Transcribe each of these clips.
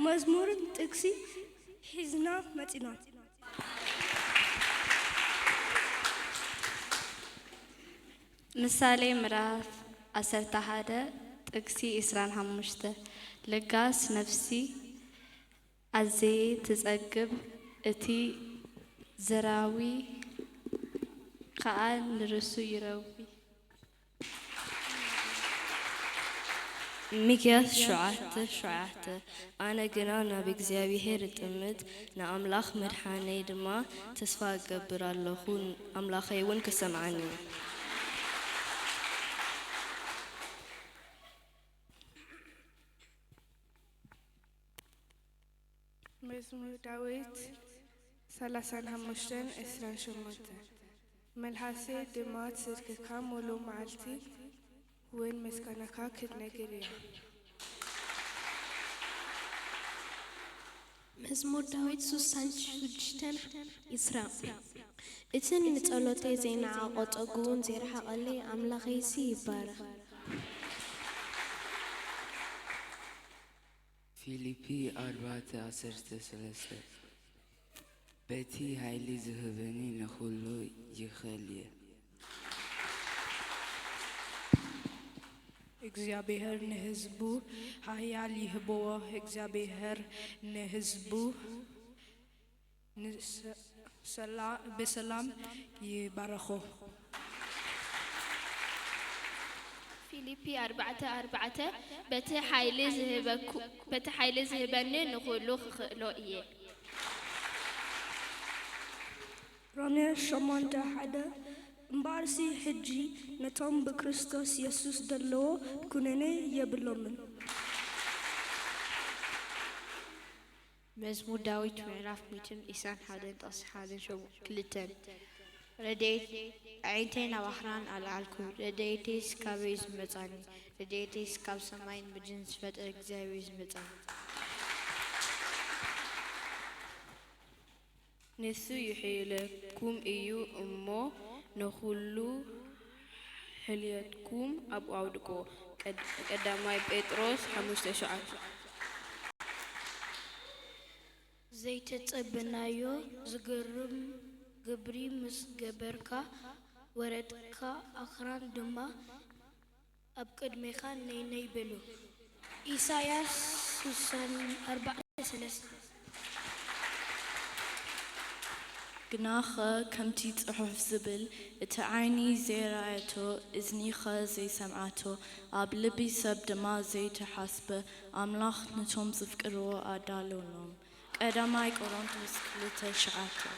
مزمور تكسي حزنا متنا ምሳሌ ምዕራፍ 11 ጥቅሲ 25 ለጋስ ነፍሲ አዘይ ትጸግብ እቲ ዘራዊ ከአል ንርሱ ይረዊ ሚክያስ 7:7 አነ ግና ናብ እግዚአብሔር ጥምት ንአምላኽ መድኃነይ ድማ ተስፋ እገብራለሁ አምላኸይ እውን ክሰምዓኒ مزمور داوود 35:28 ملحسي دمات سرككا مولو معلتي وين مسكنكا كدنجريا مزمور داوود 36:10 إتن نتقلوتي زينا عقوت أقون زير حقلي أملاخي سيبارخ فيليبي 4:13 بتي هايلي ذهبني نخلو يخليه እግዚአብሔር ለሕዝቡ ኃያል ይህቦ እግዚአብሔር ለሕዝቡ በሰላም ይባርኮ ፊልጵ 4:4 በቲ ኃይል ዝህበኒ ንኹሉ ክኽእሎ እየ ሮሜ 8:1 እምበኣርሲ ሕጂ ነቶም ብክርስቶስ ኢየሱስ ዘለዎ ኩነኔ የብሎምን መዝሙር ዳዊት ምዕራፍ 121:1-2 ረድኤት ዓይንተይ ናብ ኣኽራን ኣልዓልኩ ረድኤተይስ ካበይ ዝመጻኒ ረድኤተይስ ካብ ሰማይን ምድርን ዝፈጠረ እግዚአብሔር ዝመጻኒ ንሱ ይሕይለኩም እዩ እሞ ንኹሉ ሕልየትኩም ኣብኡ ኣውድቆ ቀዳማይ ጴጥሮስ 5:7 ዘይተጸበናዮ ዝገርም ግብሪ ምስ ገበርካ ወረድካ ኣኽራን ድማ ኣብ ቅድሜኻ ነይ በሉ ኢሳያስ 64:3 ግናኸ ከምቲ ጽሑፍ ዝብል እቲ ዓይኒ ዘይረኣየቶ እዝኒኸ ዘይሰምዓቶ ኣብ ልቢ ሰብ ድማ ዘይተሓስበ ኣምላኽ ነቶም ዝፍቅርዎ ኣዳለውሎም ቀዳማይ ቆሮንቶስ 2:9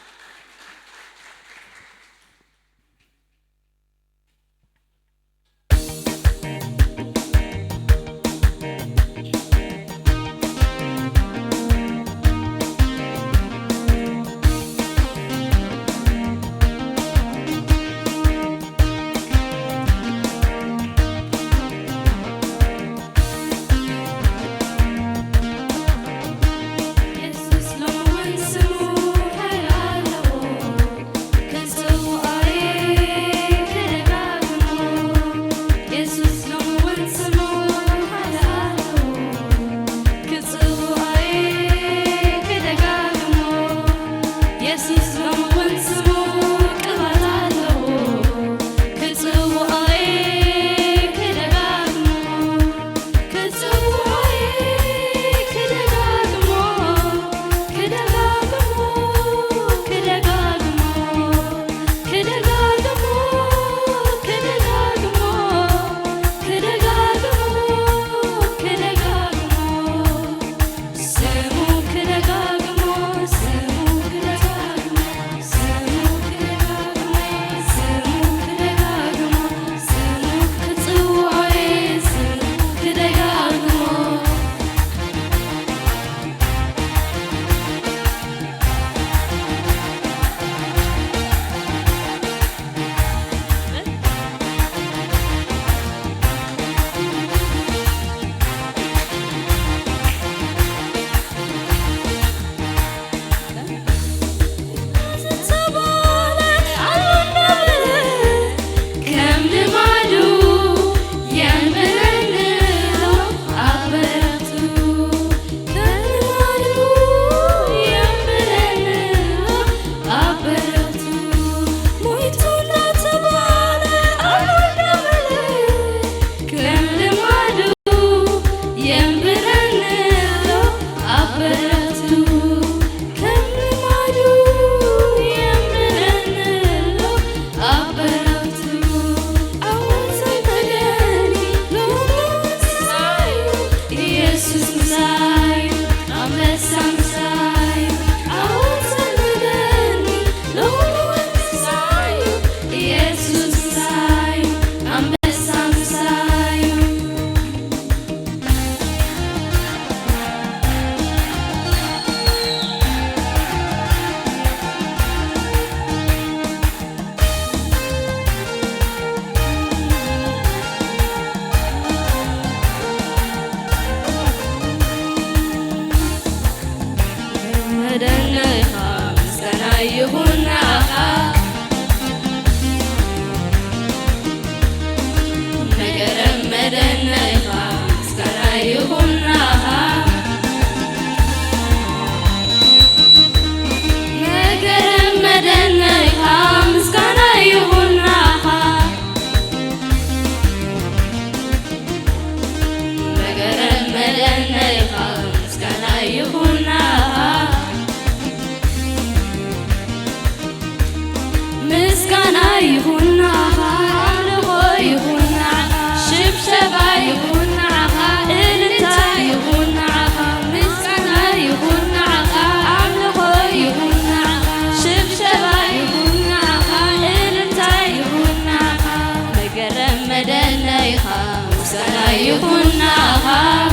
يخونعها أملخو يخونعها شبشبا يخونعها إلتا يخونعها مسكنا يخونعها أملخو يخونعها شبشبا يخونعها إلتا يخونعها مقرم مدنيها مسكنا يخونعها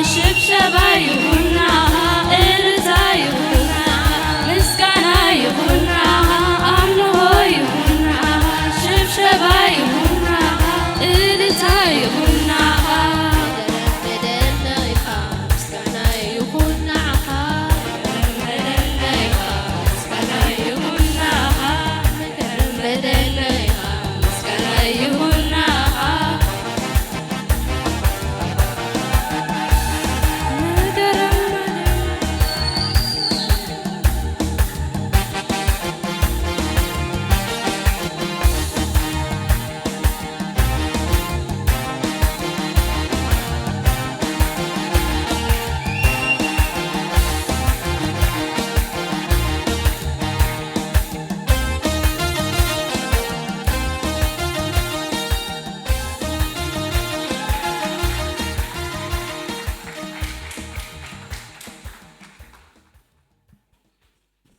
شبشبا يخونعها إلتا يخونعها مسكنا يخونعها أملهو يخونعها شبشبا يخونعها إلتا يخونعها مدنيها مسكنا يخونعها مدنيها مسكنا يخونعها مدنيها مسكنا يخونعها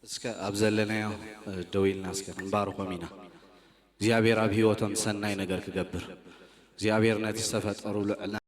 እስከ አብዘለናዮ ደዊልና እስከ እንባርኮም ኢና እግዚአብሔር ኣብ ህይወቶም ሰናይ ነገር ክገብር እግዚአብሔር ነቲ ዝተፈጠሩ ልዕልና